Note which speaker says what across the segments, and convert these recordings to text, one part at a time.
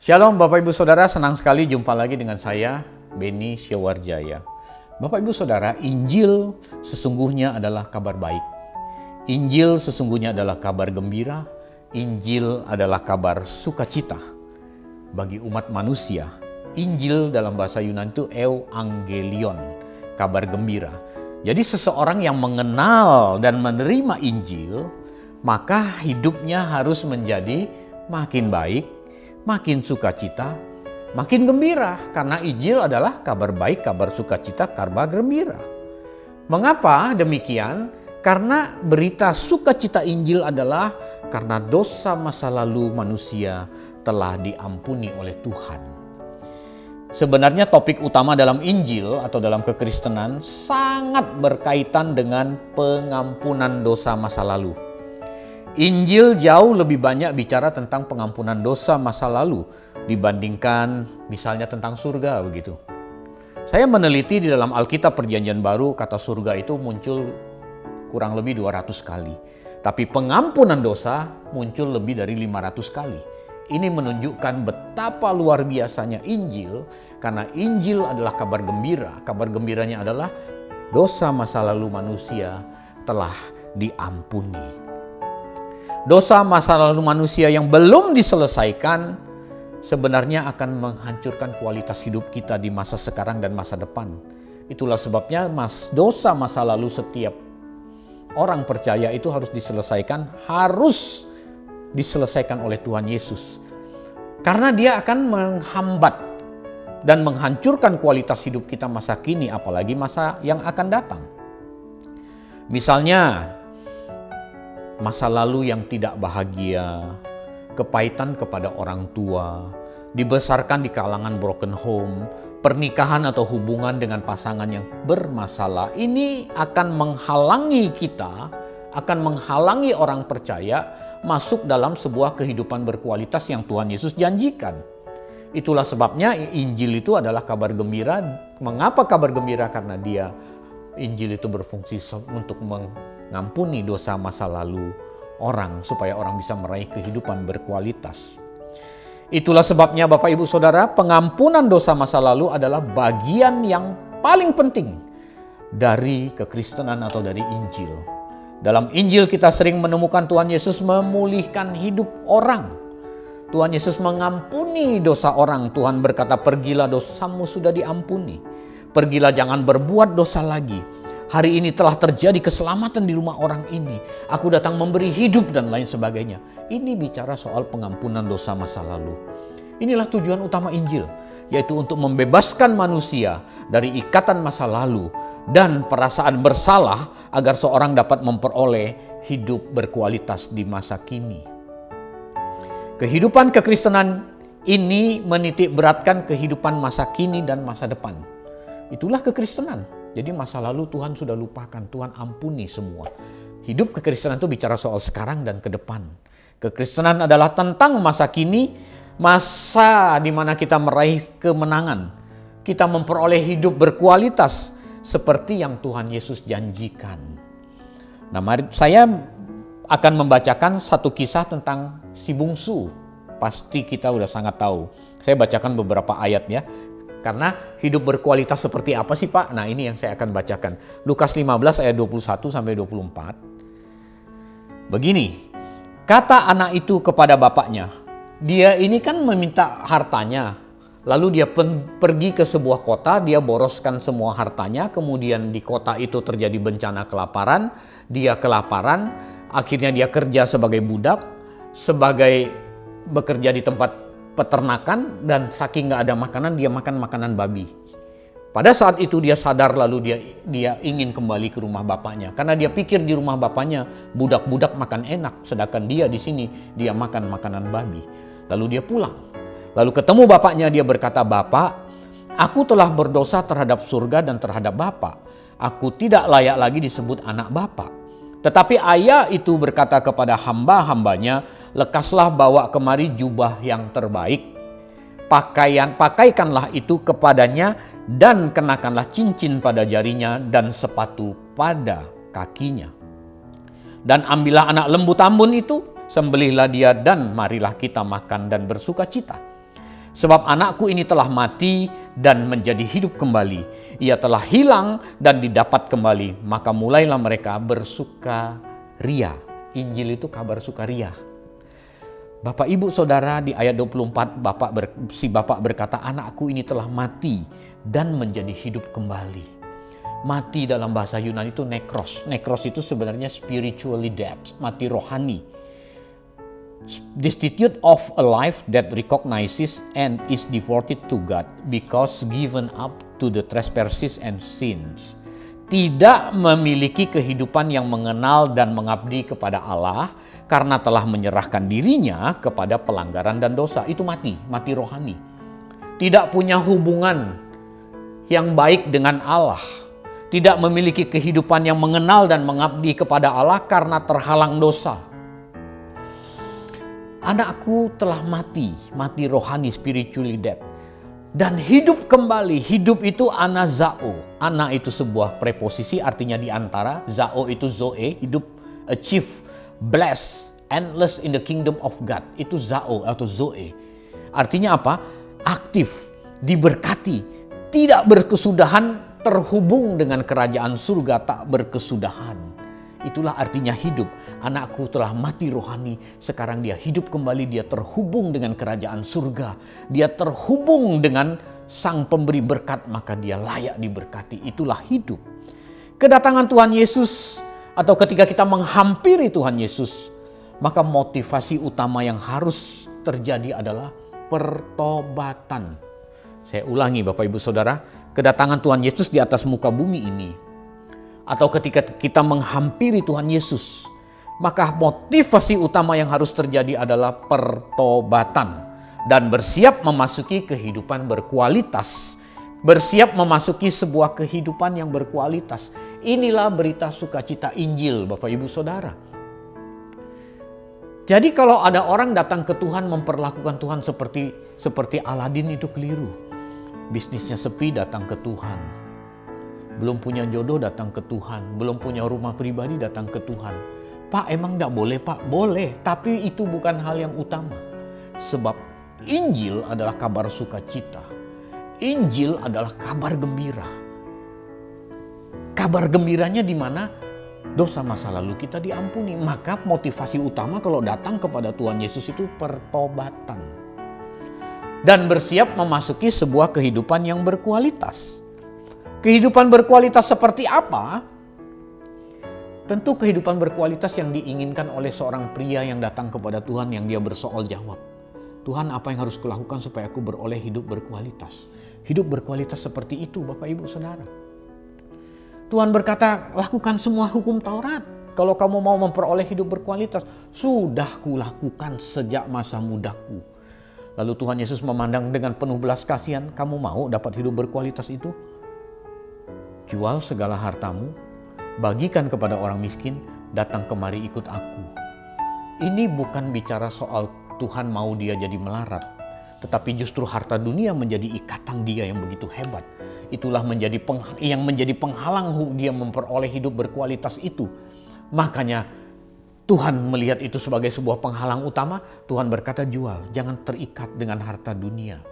Speaker 1: Shalom Bapak Ibu Saudara, senang sekali jumpa lagi dengan saya, Beni Syawarjaya. Bapak Ibu Saudara, Injil sesungguhnya adalah kabar baik. Injil sesungguhnya adalah kabar gembira. Injil adalah kabar sukacita bagi umat manusia. Injil dalam bahasa Yunani itu Evangelion, kabar gembira. Jadi seseorang yang mengenal dan menerima Injil, maka hidupnya harus menjadi makin baik, makin sukacita, makin gembira. Karena Injil adalah kabar baik, kabar sukacita, kabar gembira. Mengapa demikian? Karena berita sukacita Injil adalah karena dosa masa lalu manusia telah diampuni oleh Tuhan. Sebenarnya topik utama dalam Injil atau dalam kekristenan sangat berkaitan dengan pengampunan dosa masa lalu. Injil jauh lebih banyak bicara tentang pengampunan dosa masa lalu dibandingkan misalnya tentang surga begitu. Saya meneliti di dalam Alkitab Perjanjian Baru, kata surga itu muncul kurang lebih 200 kali. Tapi pengampunan dosa muncul lebih dari 500 kali. Ini menunjukkan betapa luar biasanya Injil, karena Injil adalah kabar gembira. Kabar gembiranya adalah dosa masa lalu manusia telah diampuni. Dosa masa lalu manusia yang belum diselesaikan sebenarnya akan menghancurkan kualitas hidup kita di masa sekarang dan masa depan. Itulah sebabnya dosa masa lalu setiap orang percaya itu harus diselesaikan oleh Tuhan Yesus. Karena dia akan menghambat dan menghancurkan kualitas hidup kita masa kini, apalagi masa yang akan datang. Misalnya, masa lalu yang tidak bahagia, kepahitan kepada orang tua, dibesarkan di kalangan broken home, pernikahan atau hubungan dengan pasangan yang bermasalah, ini akan menghalangi kita, akan menghalangi orang percaya masuk dalam sebuah kehidupan berkualitas yang Tuhan Yesus janjikan. Itulah sebabnya Injil itu adalah kabar gembira. Mengapa kabar gembira? Karena Injil itu berfungsi untuk mengampuni dosa masa lalu orang, supaya orang bisa meraih kehidupan berkualitas. Itulah sebabnya Bapak Ibu Saudara, pengampunan dosa masa lalu adalah bagian yang paling penting dari kekristenan atau dari Injil. Dalam Injil kita sering menemukan Tuhan Yesus memulihkan hidup orang. Tuhan Yesus mengampuni dosa orang. Tuhan berkata, pergilah, dosamu sudah diampuni. Pergilah, jangan berbuat dosa lagi. Hari ini telah terjadi keselamatan di rumah orang ini. Aku datang memberi hidup dan lain sebagainya. Ini bicara soal pengampunan dosa masa lalu. Inilah tujuan utama Injil, yaitu untuk membebaskan manusia dari ikatan masa lalu dan perasaan bersalah agar seorang dapat memperoleh hidup berkualitas di masa kini. Kehidupan kekristenan ini menitik beratkan kehidupan masa kini dan masa depan. Itulah kekristenan. Jadi masa lalu Tuhan sudah lupakan, Tuhan ampuni semua. Hidup kekristenan itu bicara soal sekarang dan ke depan. Kekristenan adalah tentang masa kini, masa di mana kita meraih kemenangan. Kita memperoleh hidup berkualitas seperti yang Tuhan Yesus janjikan. Nah, mari saya akan membacakan satu kisah tentang si bungsu. Pasti kita udah sangat tahu. Saya bacakan beberapa ayat ya. Karena hidup berkualitas seperti apa sih Pak? Nah, ini yang saya akan bacakan. Lukas 15 ayat 21 sampai 24. Begini, kata anak itu kepada bapaknya. Dia ini kan meminta hartanya. Lalu dia pergi ke sebuah kota, dia boroskan semua hartanya. Kemudian di kota itu terjadi bencana kelaparan. Dia kelaparan, akhirnya dia kerja sebagai budak, bekerja di tempat peternakan, dan saking nggak ada makanan, dia makan makanan babi. Pada saat itu dia sadar, lalu dia ingin kembali ke rumah bapaknya, karena dia pikir di rumah bapaknya budak-budak makan enak, sedangkan dia di sini dia makan makanan babi. Lalu dia pulang, lalu ketemu bapaknya, dia berkata, "Bapak, aku telah berdosa terhadap surga dan terhadap Bapak. Aku tidak layak lagi disebut anak Bapak." Tetapi ayah itu berkata kepada hamba-hambanya, "Lekaslah bawa kemari jubah yang terbaik. Pakaikanlah itu kepadanya dan kenakanlah cincin pada jarinya dan sepatu pada kakinya. Dan ambillah anak lembu tambun itu, sembelihlah dia dan marilah kita makan dan bersuka cita." Sebab anakku ini telah mati dan menjadi hidup kembali. Ia telah hilang dan didapat kembali. Maka mulailah mereka bersukaria. Injil itu kabar sukaria. Bapak Ibu Saudara, di ayat 24 si Bapak berkata, anakku ini telah mati dan menjadi hidup kembali. Mati dalam bahasa Yunani itu nekros. Nekros itu sebenarnya spiritually dead, mati rohani. Destitute of a life that recognizes and is devoted to God because given up to the trespasses and sins. Tidak memiliki kehidupan yang mengenal dan mengabdi kepada Allah karena telah menyerahkan dirinya kepada pelanggaran dan dosa. Itu mati rohani. Tidak punya hubungan yang baik dengan Allah. Tidak memiliki kehidupan yang mengenal dan mengabdi kepada Allah karena terhalang dosa. Anakku telah mati rohani, spiritually dead. Dan hidup kembali. Hidup itu anazao. Ana itu sebuah preposisi, artinya di antara. Zao itu zoe, hidup, achieve, blessed, endless in the kingdom of God. Itu zao atau zoe. Artinya apa? Aktif, diberkati, tidak berkesudahan, terhubung dengan kerajaan surga, tak berkesudahan. Itulah artinya hidup. Anakku telah mati rohani, sekarang dia hidup kembali, dia terhubung dengan kerajaan surga. Dia terhubung dengan sang pemberi berkat, maka dia layak diberkati. Itulah hidup. Kedatangan Tuhan Yesus atau ketika kita menghampiri Tuhan Yesus, maka motivasi utama yang harus terjadi adalah pertobatan. Saya ulangi Bapak Ibu Saudara, kedatangan Tuhan Yesus di atas muka bumi ini, atau ketika kita menghampiri Tuhan Yesus, maka motivasi utama yang harus terjadi adalah pertobatan dan bersiap memasuki kehidupan berkualitas, bersiap memasuki sebuah kehidupan yang berkualitas. Inilah berita sukacita Injil, Bapak Ibu Saudara. Jadi kalau ada orang datang ke Tuhan memperlakukan Tuhan seperti Aladin, itu keliru. Bisnisnya sepi, datang ke Tuhan. Belum punya jodoh, datang ke Tuhan. Belum punya rumah pribadi, datang ke Tuhan. Pak, emang enggak boleh Pak? Boleh, tapi itu bukan hal yang utama. Sebab Injil adalah kabar sukacita. Injil adalah kabar gembira. Kabar gembiranya di mana dosa masa lalu kita diampuni. Maka motivasi utama kalau datang kepada Tuhan Yesus itu pertobatan. Dan bersiap memasuki sebuah kehidupan yang berkualitas. Kehidupan berkualitas seperti apa? Tentu kehidupan berkualitas yang diinginkan oleh seorang pria yang datang kepada Tuhan, yang dia bersoal jawab. Tuhan, apa yang harus kulakukan supaya aku beroleh hidup berkualitas? Hidup berkualitas seperti itu, Bapak Ibu Saudara. Tuhan berkata, lakukan semua hukum Taurat. Kalau kamu mau memperoleh hidup berkualitas, sudah kulakukan sejak masa mudaku. Lalu Tuhan Yesus memandang dengan penuh belas kasihan, kamu mau dapat hidup berkualitas itu? Jual segala hartamu, bagikan kepada orang miskin, datang kemari ikut aku. Ini bukan bicara soal Tuhan mau dia jadi melarat, tetapi justru harta dunia menjadi ikatan dia yang begitu hebat. Itulah yang menjadi penghalang dia memperoleh hidup berkualitas itu. Makanya Tuhan melihat itu sebagai sebuah penghalang utama. Tuhan berkata, jual, jangan terikat dengan harta dunia.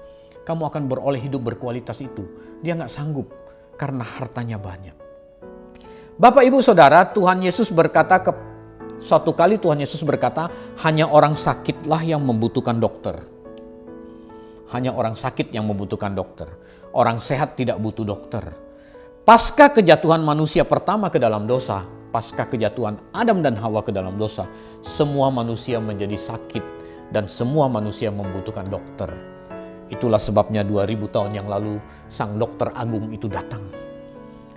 Speaker 1: Kamu akan beroleh hidup berkualitas itu. Dia nggak sanggup karena hartanya banyak. Bapak Ibu Saudara, suatu kali Tuhan Yesus berkata, hanya orang sakitlah yang membutuhkan dokter. Hanya orang sakit yang membutuhkan dokter. Orang sehat tidak butuh dokter. Pasca kejatuhan manusia pertama ke dalam dosa, pasca kejatuhan Adam dan Hawa ke dalam dosa, semua manusia menjadi sakit dan semua manusia membutuhkan dokter. Itulah sebabnya 2000 tahun yang lalu sang dokter agung itu datang.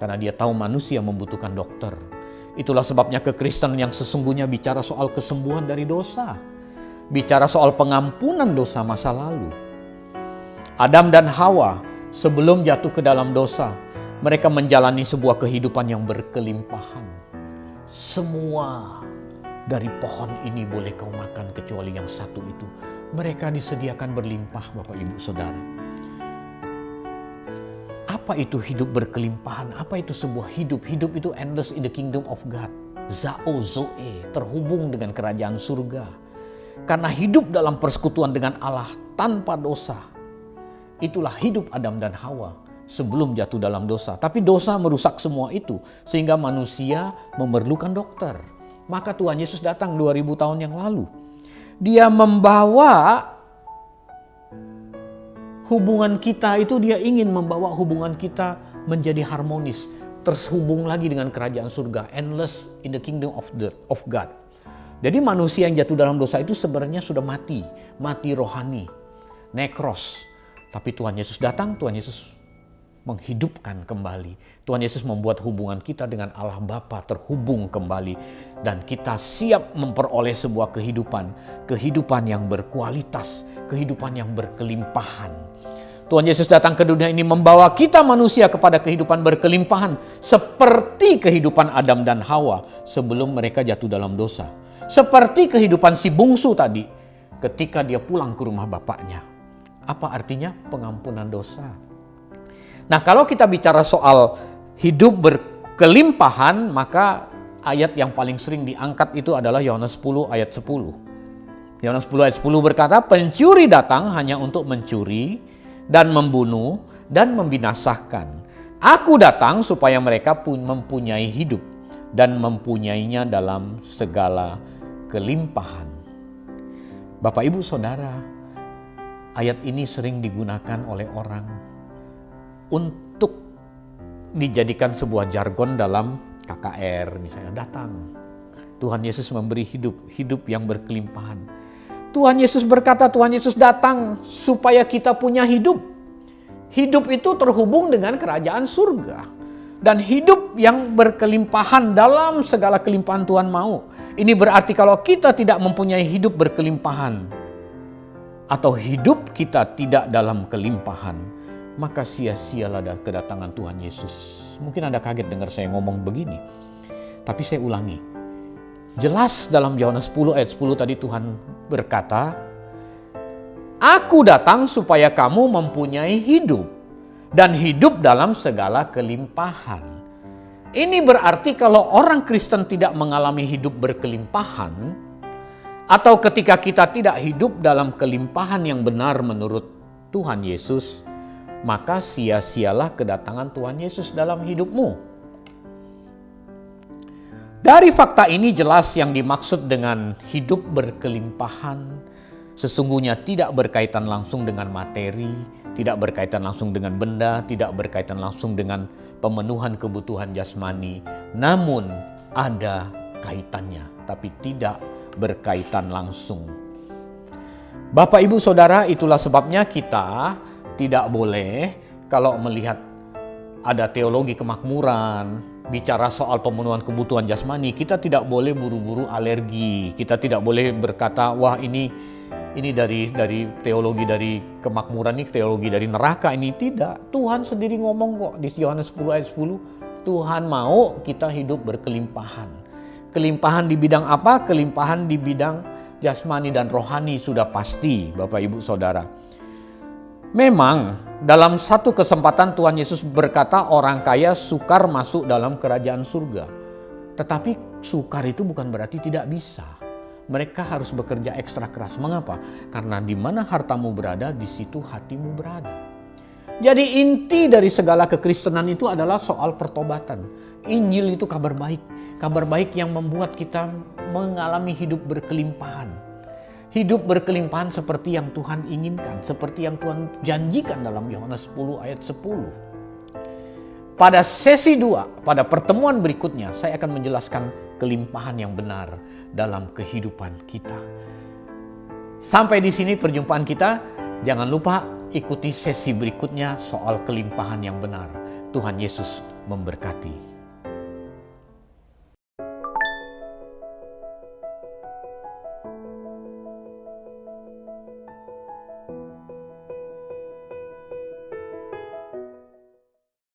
Speaker 1: Karena dia tahu manusia membutuhkan dokter. Itulah sebabnya kekristenan yang sesungguhnya bicara soal kesembuhan dari dosa. Bicara soal pengampunan dosa masa lalu. Adam dan Hawa sebelum jatuh ke dalam dosa, mereka menjalani sebuah kehidupan yang berkelimpahan. Semua dari pohon ini boleh kau makan kecuali yang satu itu. Mereka disediakan berlimpah, Bapak Ibu Saudara. Apa itu hidup berkelimpahan? Apa itu sebuah hidup? Hidup itu endless in the kingdom of God. Zao, zoe, terhubung dengan kerajaan surga. Karena hidup dalam persekutuan dengan Allah tanpa dosa. Itulah hidup Adam dan Hawa sebelum jatuh dalam dosa. Tapi dosa merusak semua itu sehingga manusia memerlukan dokter. Maka Tuhan Yesus datang 2000 tahun yang lalu. Dia membawa hubungan kita itu, dia ingin membawa hubungan kita menjadi harmonis, terhubung lagi dengan kerajaan surga, endless in the kingdom of God. Jadi manusia yang jatuh dalam dosa itu sebenarnya sudah mati rohani, nekros. Tapi Tuhan Yesus datang, Tuhan Yesus menghidupkan kembali. Tuhan Yesus membuat hubungan kita dengan Allah Bapa terhubung kembali. Dan kita siap memperoleh sebuah kehidupan yang berkualitas, kehidupan yang berkelimpahan. Tuhan Yesus datang ke dunia ini membawa kita manusia kepada kehidupan berkelimpahan. Seperti kehidupan Adam dan Hawa sebelum mereka jatuh dalam dosa. Seperti kehidupan si bungsu tadi ketika dia pulang ke rumah bapaknya. Apa artinya? Pengampunan dosa. Nah, kalau kita bicara soal hidup berkelimpahan, maka ayat yang paling sering diangkat itu adalah Yohanes 10 ayat 10. Yohanes 10 ayat 10 berkata, pencuri datang hanya untuk mencuri dan membunuh dan membinasakan. Aku datang supaya mereka pun mempunyai hidup dan mempunyainya dalam segala kelimpahan. Bapak, Ibu, Saudara, ayat ini sering digunakan oleh orang untuk dijadikan sebuah jargon dalam KKR, misalnya datang. Tuhan Yesus memberi hidup yang berkelimpahan. Tuhan Yesus berkata, Tuhan Yesus datang supaya kita punya hidup. Hidup itu terhubung dengan kerajaan surga. Dan hidup yang berkelimpahan dalam segala kelimpahan Tuhan mau. Ini berarti kalau kita tidak mempunyai hidup berkelimpahan, atau hidup kita tidak dalam kelimpahan, maka sia-sialah kedatangan Tuhan Yesus. Mungkin Anda kaget dengar saya ngomong begini. Tapi saya ulangi. Jelas dalam Yohanes 10 ayat 10 tadi Tuhan berkata, Aku datang supaya kamu mempunyai hidup. Dan hidup dalam segala kelimpahan. Ini berarti kalau orang Kristen tidak mengalami hidup berkelimpahan, atau ketika kita tidak hidup dalam kelimpahan yang benar menurut Tuhan Yesus, maka sia-sialah kedatangan Tuhan Yesus dalam hidupmu. Dari fakta ini jelas yang dimaksud dengan hidup berkelimpahan sesungguhnya tidak berkaitan langsung dengan materi, tidak berkaitan langsung dengan benda, tidak berkaitan langsung dengan pemenuhan kebutuhan jasmani, namun ada kaitannya, tapi tidak berkaitan langsung. Bapak, Ibu, Saudara, itulah sebabnya kita tidak boleh kalau melihat ada teologi kemakmuran, bicara soal pemenuhan kebutuhan jasmani, kita tidak boleh buru-buru alergi. Kita tidak boleh berkata, wah ini dari teologi dari kemakmuran, ini teologi dari neraka. Ini tidak. Tuhan sendiri ngomong kok di Yohanes 10 ayat 10, Tuhan mau kita hidup berkelimpahan. Kelimpahan di bidang apa? Kelimpahan di bidang jasmani dan rohani sudah pasti, Bapak, Ibu, Saudara. Memang dalam satu kesempatan Tuhan Yesus berkata orang kaya sukar masuk dalam kerajaan surga. Tetapi sukar itu bukan berarti tidak bisa. Mereka harus bekerja ekstra keras. Mengapa? Karena di mana hartamu berada, di situ hatimu berada. Jadi inti dari segala kekristenan itu adalah soal pertobatan. Injil itu kabar baik. Kabar baik yang membuat kita mengalami hidup berkelimpahan. Hidup berkelimpahan seperti yang Tuhan inginkan, seperti yang Tuhan janjikan dalam Yohanes 10 ayat 10. Pada sesi 2, pada pertemuan berikutnya, saya akan menjelaskan kelimpahan yang benar dalam kehidupan kita. Sampai di sini perjumpaan kita. Jangan lupa ikuti sesi berikutnya soal kelimpahan yang benar. Tuhan Yesus memberkati.